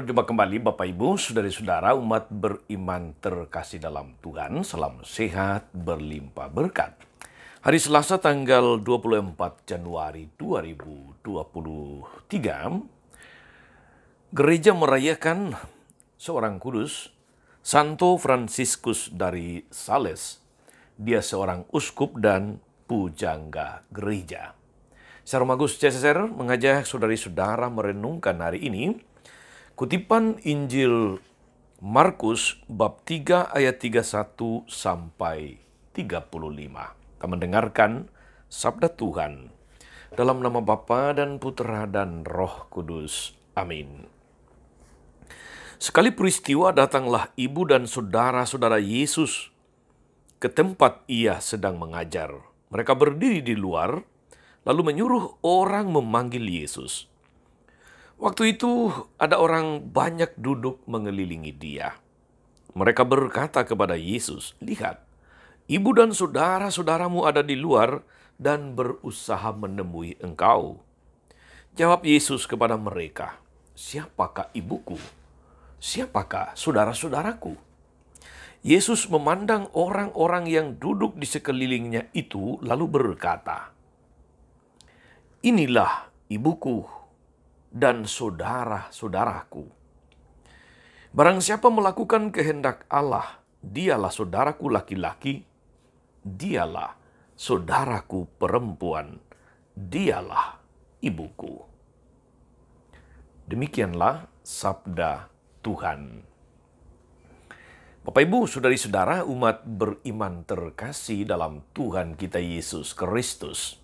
Berjumpa kembali Bapak Ibu, Saudari-saudara umat beriman terkasih dalam Tuhan. Salam sehat, berlimpah berkat. Hari Selasa tanggal 24 Januari 2023, gereja merayakan seorang kudus, Santo Fransiskus dari Sales. Dia seorang uskup dan pujangga gereja. Secara Magus CSR mengajak saudari-saudara merenungkan hari ini kutipan Injil Markus bab 3 ayat 31 sampai 35. Kita mendengarkan sabda Tuhan dalam nama Bapa dan Putera dan Roh Kudus. Amin. Sekali peristiwa datanglah ibu dan saudara-saudara Yesus ke tempat ia sedang mengajar. Mereka berdiri di luar, lalu menyuruh orang memanggil Yesus. Waktu itu ada orang banyak duduk mengelilingi dia. Mereka berkata kepada Yesus, "Lihat, ibu dan saudara-saudaramu ada di luar dan berusaha menemui engkau." Jawab Yesus kepada mereka, "Siapakah ibuku? Siapakah saudara-saudaraku?" Yesus memandang orang-orang yang duduk di sekelilingnya itu lalu berkata, "Inilah ibuku dan saudara-saudaraku. Barang siapa melakukan kehendak Allah, dialah saudaraku laki-laki, dialah saudaraku perempuan, dialah ibuku." Demikianlah sabda Tuhan. Bapak Ibu, saudari-saudara umat beriman terkasih dalam Tuhan kita Yesus Kristus.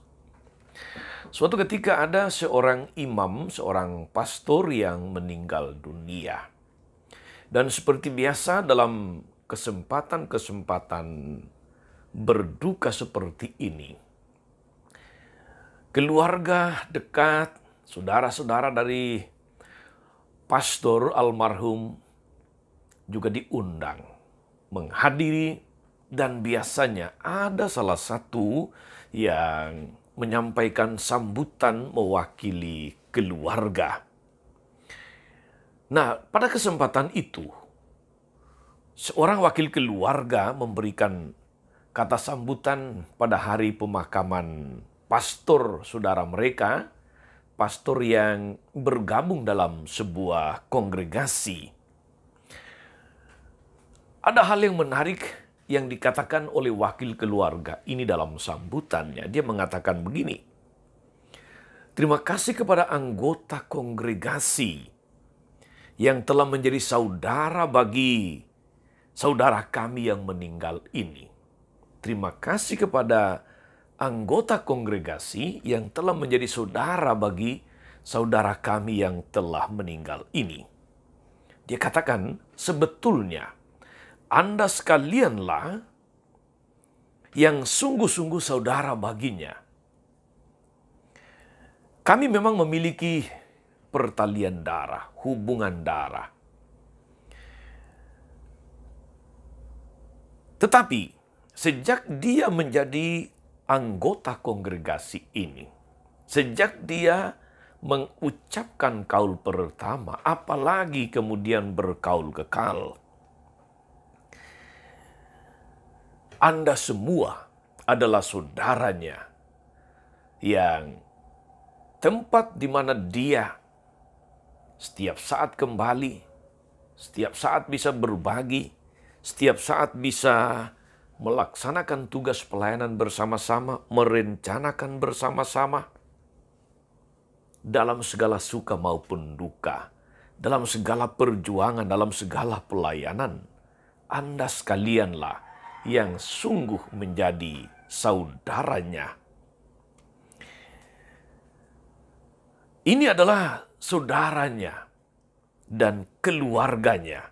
Suatu ketika ada seorang imam, seorang pastor yang meninggal dunia. Dan seperti biasa dalam kesempatan-kesempatan berduka seperti ini, keluarga dekat, saudara-saudara dari pastor almarhum juga diundang menghadiri, dan biasanya ada salah satu yang menyampaikan sambutan mewakili keluarga. Nah, pada kesempatan itu, seorang wakil keluarga memberikan kata sambutan pada hari pemakaman pastor saudara mereka, pastor yang bergabung dalam sebuah kongregasi. Ada hal yang menarik yang dikatakan oleh wakil keluarga ini dalam sambutannya. Dia mengatakan begini, "Terima kasih kepada anggota kongregasi yang telah menjadi saudara bagi saudara kami yang meninggal ini. Terima kasih kepada anggota kongregasi yang telah menjadi saudara bagi saudara kami yang telah meninggal ini." Dia katakan, sebetulnya Anda sekalianlah yang sungguh-sungguh saudara baginya. Kami memang memiliki pertalian darah, hubungan darah. Tetapi sejak dia menjadi anggota kongregasi ini, sejak dia mengucapkan kaul pertama, apalagi kemudian berkaul kekal, Anda semua adalah saudaranya yang tempat di mana dia setiap saat kembali, setiap saat bisa berbagi, setiap saat bisa melaksanakan tugas pelayanan bersama-sama, merencanakan bersama-sama dalam segala suka maupun duka, dalam segala perjuangan, dalam segala pelayanan. Anda sekalianlah yang sungguh menjadi saudaranya. Ini adalah saudaranya dan keluarganya.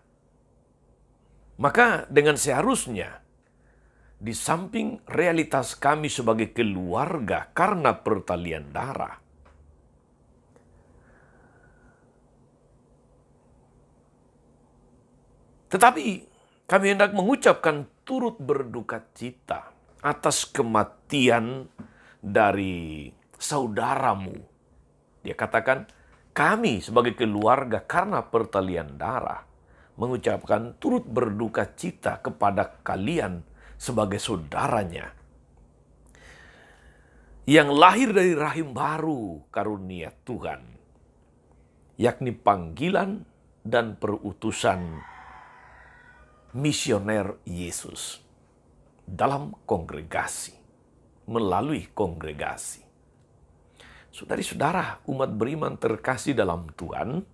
Maka dengan seharusnya, di samping realitas kami sebagai keluarga karena pertalian darah, tetapi kami hendak mengucapkan turut berduka cita atas kematian dari saudaramu. Dia katakan, Kami sebagai keluarga karena pertalian darah mengucapkan turut berduka cita kepada kalian sebagai saudaranya yang lahir dari rahim baru karunia Tuhan, yakni panggilan dan perutusan misioner Yesus dalam kongregasi, melalui kongregasi. Saudari-saudara, umat beriman terkasih dalam Tuhan,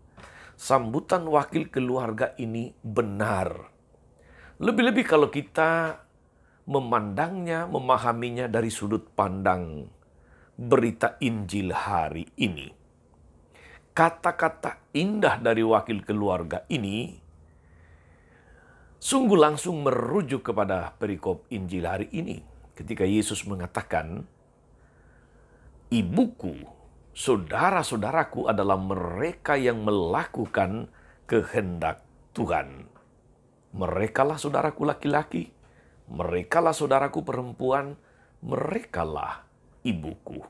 sambutan wakil keluarga ini benar. Lebih-lebih kalau kita memandangnya, memahaminya dari sudut pandang berita Injil hari ini. Kata-kata indah dari wakil keluarga ini sungguh langsung merujuk kepada perikop Injil hari ini. Ketika Yesus mengatakan, ibuku, saudara-saudaraku adalah mereka yang melakukan kehendak Tuhan. Merekalah saudaraku laki-laki, merekalah saudaraku perempuan, merekalah ibuku.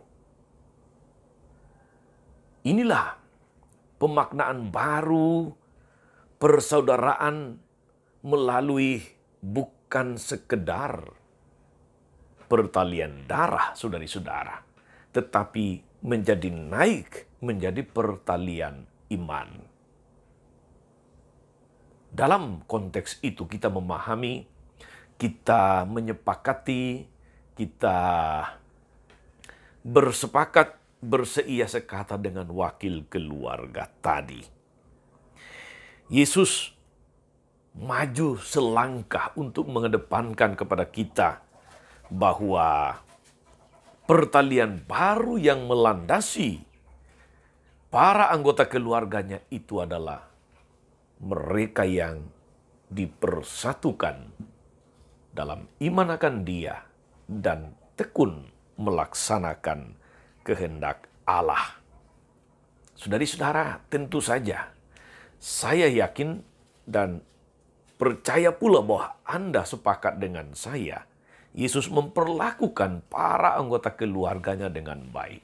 Inilah pemaknaan baru persaudaraan melalui bukan sekedar pertalian darah, saudari-saudara, tetapi menjadi naik menjadi pertalian iman. Dalam konteks itu kita memahami, kita menyepakati, kita bersepakat, berseia sekata dengan wakil keluarga tadi. Yesus maju selangkah untuk mengedepankan kepada kita bahwa pertalian baru yang melandasi para anggota keluarganya itu adalah mereka yang dipersatukan dalam iman akan Dia dan tekun melaksanakan kehendak Allah. Saudari-saudara, tentu saja saya yakin dan percaya pula bahwa Anda sepakat dengan saya. Yesus memperlakukan para anggota keluarganya dengan baik.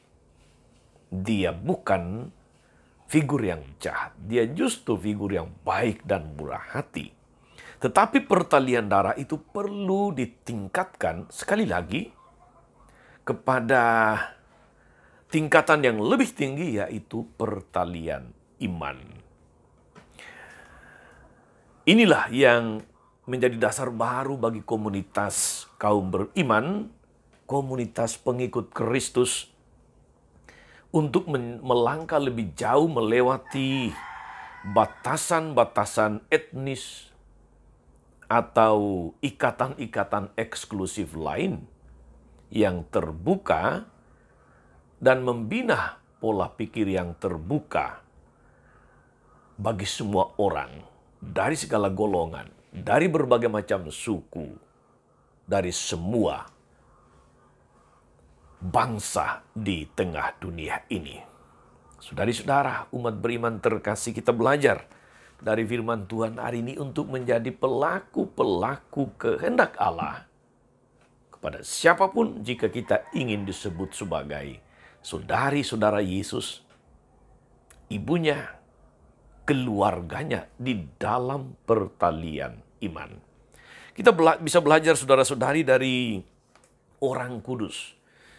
Dia bukan figur yang jahat. Dia justru figur yang baik dan murah hati. Tetapi pertalian darah itu perlu ditingkatkan sekali lagi kepada tingkatan yang lebih tinggi, yaitu pertalian iman. Inilah yang menjadi dasar baru bagi komunitas kaum beriman, komunitas pengikut Kristus, untuk melangkah lebih jauh melewati batasan-batasan etnis atau ikatan-ikatan eksklusif lain yang terbuka dan membina pola pikir yang terbuka bagi semua orang dari segala golongan, dari berbagai macam suku, dari semua bangsa di tengah dunia ini. Saudari-saudara, umat beriman terkasih, kita belajar dari firman Tuhan hari ini untuk menjadi pelaku-pelaku kehendak Allah kepada siapapun jika kita ingin disebut sebagai saudari-saudara Yesus, ibunya, keluarganya di dalam pertalian iman. Kita bisa belajar saudara-saudari dari orang kudus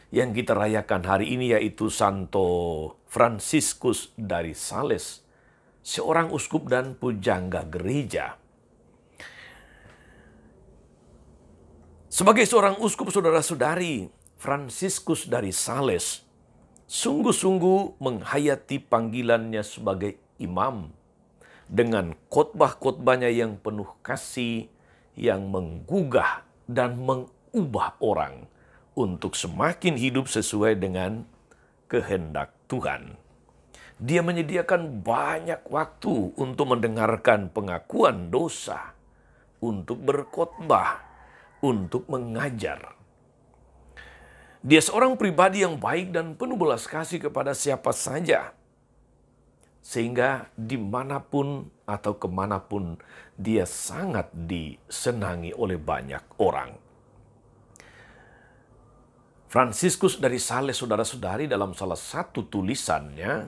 yang kita rayakan hari ini, yaitu Santo Fransiskus dari Sales, seorang uskup dan pujangga gereja. Sebagai seorang uskup, saudara-saudari, Fransiskus dari Sales sungguh-sungguh menghayati panggilannya sebagai imam dengan khotbah-khotbahnya yang penuh kasih, yang menggugah dan mengubah orang untuk semakin hidup sesuai dengan kehendak Tuhan. Dia menyediakan banyak waktu untuk mendengarkan pengakuan dosa, untuk berkhotbah, untuk mengajar. Dia seorang pribadi yang baik dan penuh belas kasih kepada siapa saja, sehingga dimanapun atau kemanapun dia sangat disenangi oleh banyak orang. Fransiskus dari Sales, saudara-saudari, dalam salah satu tulisannya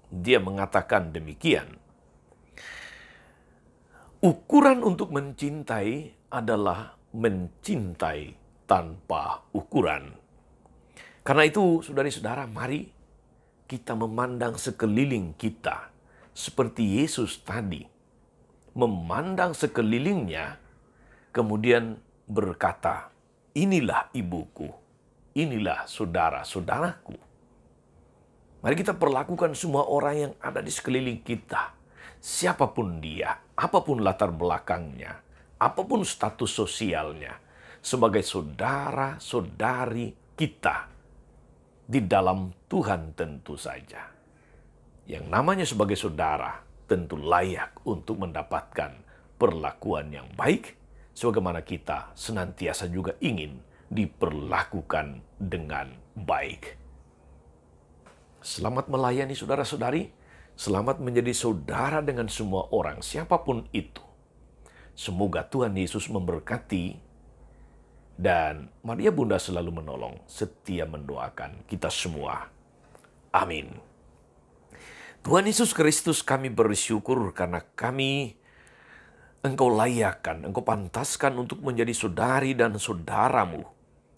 Dia mengatakan demikian. Ukuran untuk mencintai adalah mencintai tanpa ukuran. Karena itu, saudara-saudara, mari kita memandang sekeliling kita seperti Yesus tadi. Memandang sekelilingnya, kemudian berkata, inilah ibuku, inilah saudara-saudaraku. Mari kita perlakukan semua orang yang ada di sekeliling kita. Siapapun dia, apapun latar belakangnya, apapun status sosialnya, sebagai saudara-saudari kita di dalam Tuhan tentu saja. Yang namanya sebagai saudara tentu layak untuk mendapatkan perlakuan yang baik, sebagaimana kita senantiasa juga ingin diperlakukan dengan baik. Selamat melayani saudara-saudari, selamat menjadi saudara dengan semua orang, siapapun itu. Semoga Tuhan Yesus memberkati dan Maria Bunda selalu menolong, setia mendoakan kita semua. Amin. Tuhan Yesus Kristus, kami bersyukur karena Engkau layakkan, Engkau pantaskan untuk menjadi saudari dan saudaramu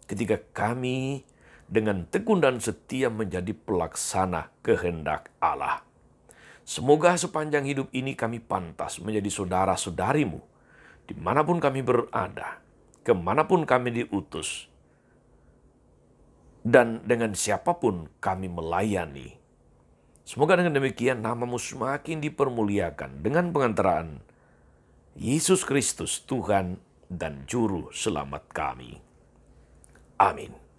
ketika kami dengan tekun dan setia menjadi pelaksana kehendak Allah. Semoga sepanjang hidup ini kami pantas menjadi saudara-saudarimu, dimanapun kami berada, kemanapun kami diutus, dan dengan siapapun kami melayani. Semoga dengan demikian namamu semakin dipermuliakan dengan pengantaraan Yesus Kristus, Tuhan dan Juru Selamat kami. Amin.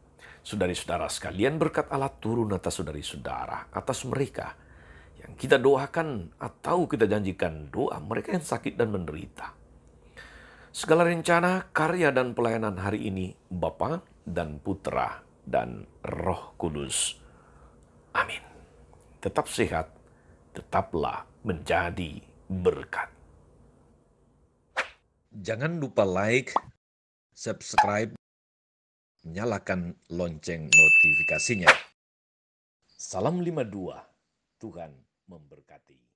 Saudari-saudara sekalian, berkat Allah turun atas saudari-saudara, atas mereka yang kita doakan atau kita janjikan doa mereka yang sakit dan menderita. Segala rencana, karya, dan pelayanan hari ini, Bapa dan Putra dan Roh Kudus. Amin. Tetap sehat, tetaplah menjadi berkat. Jangan lupa like, subscribe, nyalakan lonceng notifikasinya. Salam 52, Tuhan memberkati.